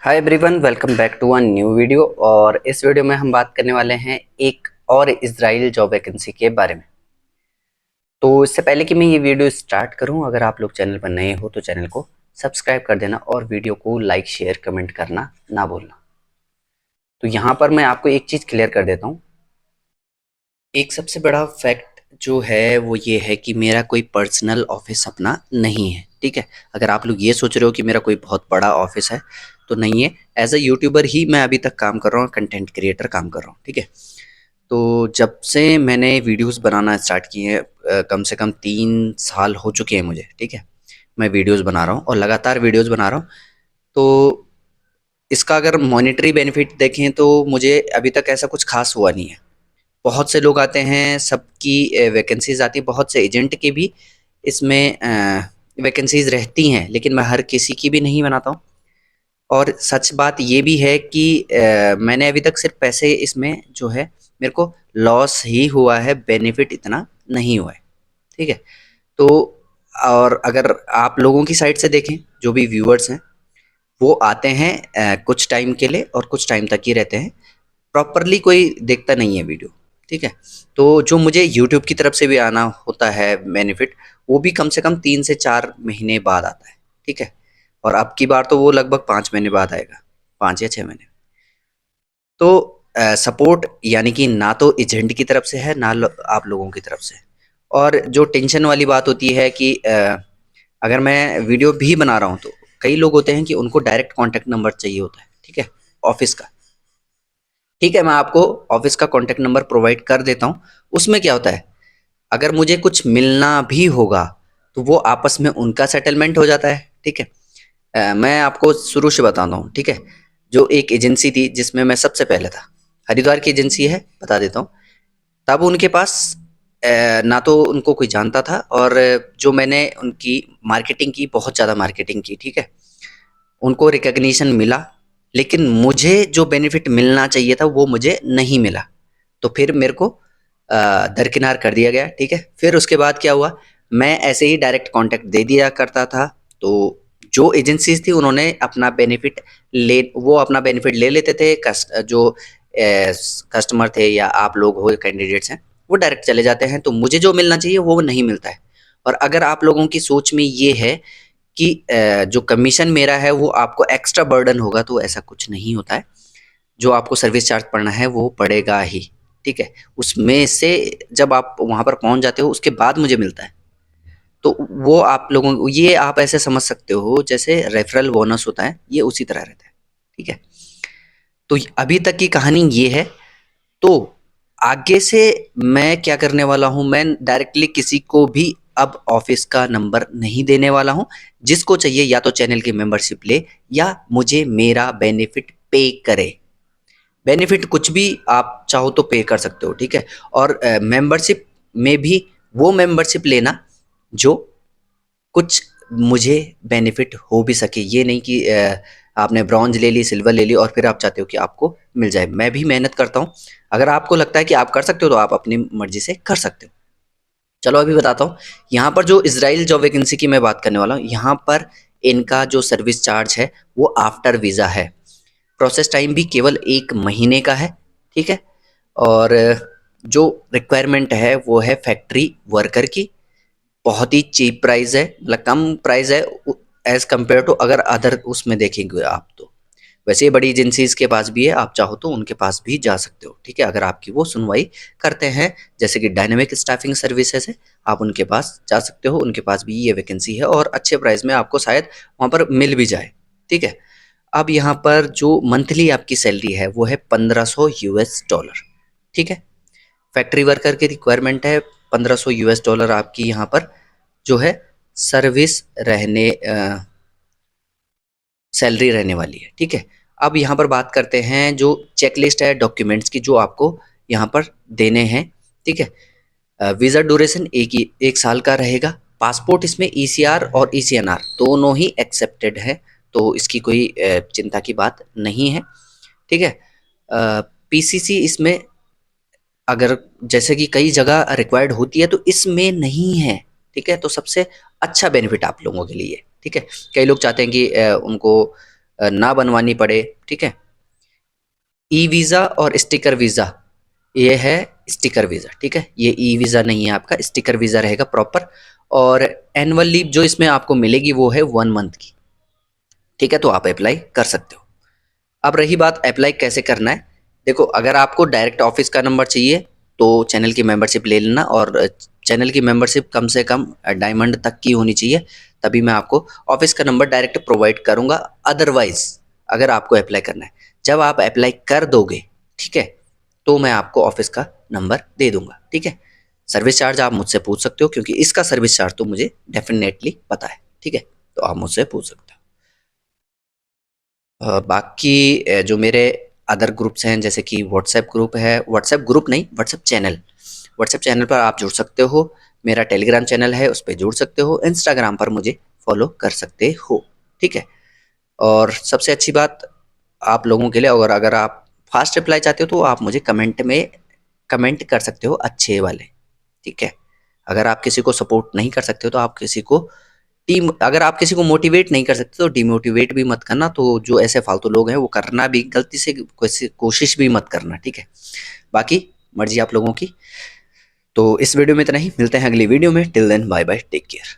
Hi everyone, welcome back to one new video. और इस video में हम बात करने वाले हैं एक और इजराइल जॉब वैकेंसी के बारे में। तो इससे पहले कि मैं ये वीडियो स्टार्ट करूं, अगर आप लोग चैनल पर नए हो तो चैनल को सब्सक्राइब कर देना और वीडियो को लाइक शेयर कमेंट करना ना भूलना। तो यहाँ पर मैं आपको एक चीज़ क्लियर कर देता हूँ। एक सबसे बड़ा फैक्ट जो है वो ये है कि मेरा कोई पर्सनल ऑफिस अपना नहीं है। ठीक है, अगर आप लोग ये सोच रहे हो कि मेरा कोई बहुत बड़ा ऑफिस है तो नहीं है। एज अ यूट्यूबर ही मैं अभी तक काम कर रहा हूँ, कंटेंट क्रिएटर काम कर रहा हूँ। ठीक है, तो जब से मैंने वीडियोस बनाना स्टार्ट किए हैं, कम से कम 3 साल हो चुके हैं मुझे। ठीक है, मैं वीडियोस बना रहा हूँ और लगातार वीडियोस बना रहा हूँ। तो इसका अगर मॉनेटरी बेनिफिट देखें तो मुझे अभी तक ऐसा कुछ खास हुआ नहीं है। बहुत से लोग आते हैं, सबकी वैकेंसीज आती है, बहुत से एजेंट की भी इसमें वैकेंसीज रहती हैं, लेकिन मैं हर किसी की भी नहीं बनाता हूँ। और सच बात ये भी है कि मैंने अभी तक सिर्फ पैसे इसमें जो है मेरे को लॉस ही हुआ है, बेनिफिट इतना नहीं हुआ है। ठीक है, तो और अगर आप लोगों की साइड से देखें, जो भी व्यूअर्स हैं वो आते हैं कुछ टाइम के लिए और कुछ टाइम तक ही रहते हैं। प्रॉपरली कोई देखता नहीं है वीडियो। ठीक है, तो जो मुझे यूट्यूब की तरफ से भी आना होता है बेनिफिट, वो भी कम से कम 3 से 4 महीने बाद आता है। ठीक है, और अब की बार तो वो लगभग 5 महीने बाद आएगा, 5 या 6 महीने। तो सपोर्ट यानी कि ना तो एजेंट की तरफ से है, ना आप लोगों की तरफ से। और जो टेंशन वाली बात होती है कि अगर मैं वीडियो भी बना रहा हूँ तो कई लोग होते हैं कि उनको डायरेक्ट कॉन्टैक्ट नंबर चाहिए होता है। ठीक है, ऑफिस का। ठीक है, मैं आपको ऑफिस का कॉन्टैक्ट नंबर प्रोवाइड कर देता हूँ। उसमें क्या होता है, अगर मुझे कुछ मिलना भी होगा तो वो आपस में उनका सेटलमेंट हो जाता है। ठीक है, मैं आपको शुरू से बताता हूँ। ठीक है, जो एक एजेंसी थी जिसमें मैं सबसे पहले था, हरिद्वार की एजेंसी है, बता देता हूँ। तब उनके पास ना तो उनको कोई जानता था, और जो मैंने उनकी मार्केटिंग की, बहुत ज़्यादा मार्केटिंग की। ठीक है, उनको रिकग्निशन मिला, लेकिन मुझे जो बेनिफिट मिलना चाहिए था वो मुझे नहीं मिला। तो फिर मेरे को दरकिनार कर दिया गया। ठीक है, फिर उसके बाद क्या हुआ, मैं ऐसे ही डायरेक्ट कांटेक्ट दे दिया करता था। तो जो एजेंसीज थी उन्होंने अपना बेनिफिट वो अपना बेनिफिट ले लेते थे। जो कस्टमर थे या आप लोग हो, कैंडिडेट्स हैं, वो डायरेक्ट चले जाते हैं। तो मुझे जो मिलना चाहिए वो नहीं मिलता है। और अगर आप लोगों की सोच में ये है कि जो कमीशन मेरा है वो आपको एक्स्ट्रा बर्डन होगा, तो ऐसा कुछ नहीं होता है। जो आपको सर्विस चार्ज पड़ना है वो पड़ेगा ही। ठीक है, उसमें से जब आप वहाँ पर पहुँच जाते हो उसके बाद मुझे मिलता है। तो वो आप लोगों को, ये आप ऐसे समझ सकते हो जैसे रेफरल बोनस होता है, ये उसी तरह रहता है। ठीक है, तो अभी तक की कहानी ये है। तो आगे से मैं क्या करने वाला हूँ, मैं डायरेक्टली किसी को भी अब ऑफिस का नंबर नहीं देने वाला हूँ। जिसको चाहिए या तो चैनल की मेंबरशिप ले या मुझे मेरा बेनिफिट पे करे। बेनिफिट कुछ भी आप चाहो तो पे कर सकते हो। ठीक है, और मेंबरशिप में भी वो मेंबरशिप लेना जो कुछ मुझे बेनिफिट हो भी सके। ये नहीं कि आपने ब्रॉन्ज ले ली, सिल्वर ले ली और फिर आप चाहते हो कि आपको मिल जाए। मैं भी मेहनत करता हूँ। अगर आपको लगता है कि आप कर सकते हो तो आप अपनी मर्जी से कर सकते हो। चलो अभी बताता हूँ। यहाँ पर जो इजराइल जॉब वैकेंसी की मैं बात करने वाला हूँ, यहाँ पर इनका जो सर्विस चार्ज है वो आफ्टर वीज़ा है। प्रोसेस टाइम भी केवल 1 महीने का है। ठीक है, और जो रिक्वायरमेंट है वो है फैक्ट्री वर्कर की। बहुत ही चीप प्राइस है, मतलब कम प्राइस है एज कम्पेयर टू अगर अदर उसमें देखेंगे आप तो। वैसे बड़ी एजेंसीज के पास भी है, आप चाहो तो उनके पास भी जा सकते हो। ठीक है, अगर आपकी वो सुनवाई करते हैं, जैसे कि डायनेमिक स्टाफिंग सर्विसेज है, आप उनके पास जा सकते हो। उनके पास भी ये वैकेंसी है और अच्छे प्राइस में आपको शायद वहाँ पर मिल भी जाए। ठीक है, अब यहाँ पर जो मंथली आपकी सैलरी है वो है $1500। ठीक है, फैक्ट्री वर्कर की रिक्वायरमेंट है $1500 आपकी यहाँ पर जो है सर्विस रहने सैलरी रहने वाली है। ठीक है, अब यहाँ पर बात करते हैं जो चेकलिस्ट है डॉक्यूमेंट्स की जो आपको यहाँ पर देने हैं। ठीक है, वीज़ा ड्यूरेशन 1 साल का रहेगा। पासपोर्ट इसमें ईसीआर और ईसीएनआर दोनों ही एक्सेप्टेड है, तो इसकी कोई चिंता की बात नहीं है। ठीक है, पीसीसी इसमें अगर जैसे कि कई जगह रिक्वायर्ड होती है तो इसमें नहीं है। ठीक है, तो सबसे अच्छा बेनिफिट आप लोगों के लिए है। ठीक है, कई लोग चाहते हैं कि उनको ना बनवानी पड़े, ठीक है। ई वीज़ा और स्टिकर वीज़ा, ये है स्टिकर वीज़ा, ठीक है। ये ई वीज़ा नहीं है आपका, स्टिकर वीज़ा रहेगा प्रॉपर। और एनुअल लीव जो इसमें आपको मिलेगी वो है 1 मंथ की, ठीक है। तो आप अप्लाई कर सकते हो। अब रही बात अप्लाई कैसे करना है। देखो, अगर आपको डायरेक्ट ऑफिस का नंबर चाहिए तो चैनल की मेंबरशिप ले लेना, और चैनल की मेंबरशिप कम से कम डायमंड तक की होनी चाहिए, तभी मैं आपको ऑफिस का नंबर डायरेक्ट प्रोवाइड करूंगा। अदरवाइज अगर आपको अप्लाई करना है, जब आप अप्लाई कर दोगे, ठीक है, तो मैं आपको ऑफिस का नंबर दे दूंगा, ठीक है। सर्विस चार्ज आप मुझसे पूछ सकते हो, क्योंकि इसका सर्विस चार्ज तो मुझे डेफिनेटली पता है, ठीक है। तो आप मुझसे पूछ सकते हो। बाकी जो मेरे अदर ग्रुप्स हैं, जैसे कि व्हाट्सएप ग्रुप है, व्हाट्सएप ग्रुप नहीं, व्हाट्सएप चैनल पर आप जुड़ सकते हो। मेरा टेलीग्राम चैनल है, उस पर जुड़ सकते हो। इंस्टाग्राम पर मुझे फॉलो कर सकते हो, ठीक है। और सबसे अच्छी बात आप लोगों के लिए, और अगर आप फास्ट रिप्लाई चाहते हो तो आप मुझे कमेंट में कमेंट कर सकते हो अच्छे वाले, ठीक है। अगर आप किसी को सपोर्ट नहीं कर सकते हो तो आप किसी को टीम अगर आप किसी को मोटिवेट नहीं कर सकते तो डिमोटिवेट भी मत करना। तो जो ऐसे फालतू लोग हैं वो करना भी गलती से कोशिश भी मत करना, ठीक है। बाकी मर्जी आप लोगों की। तो इस वीडियो में इतना ही, मिलते हैं अगली वीडियो में। Till then bye bye, take care.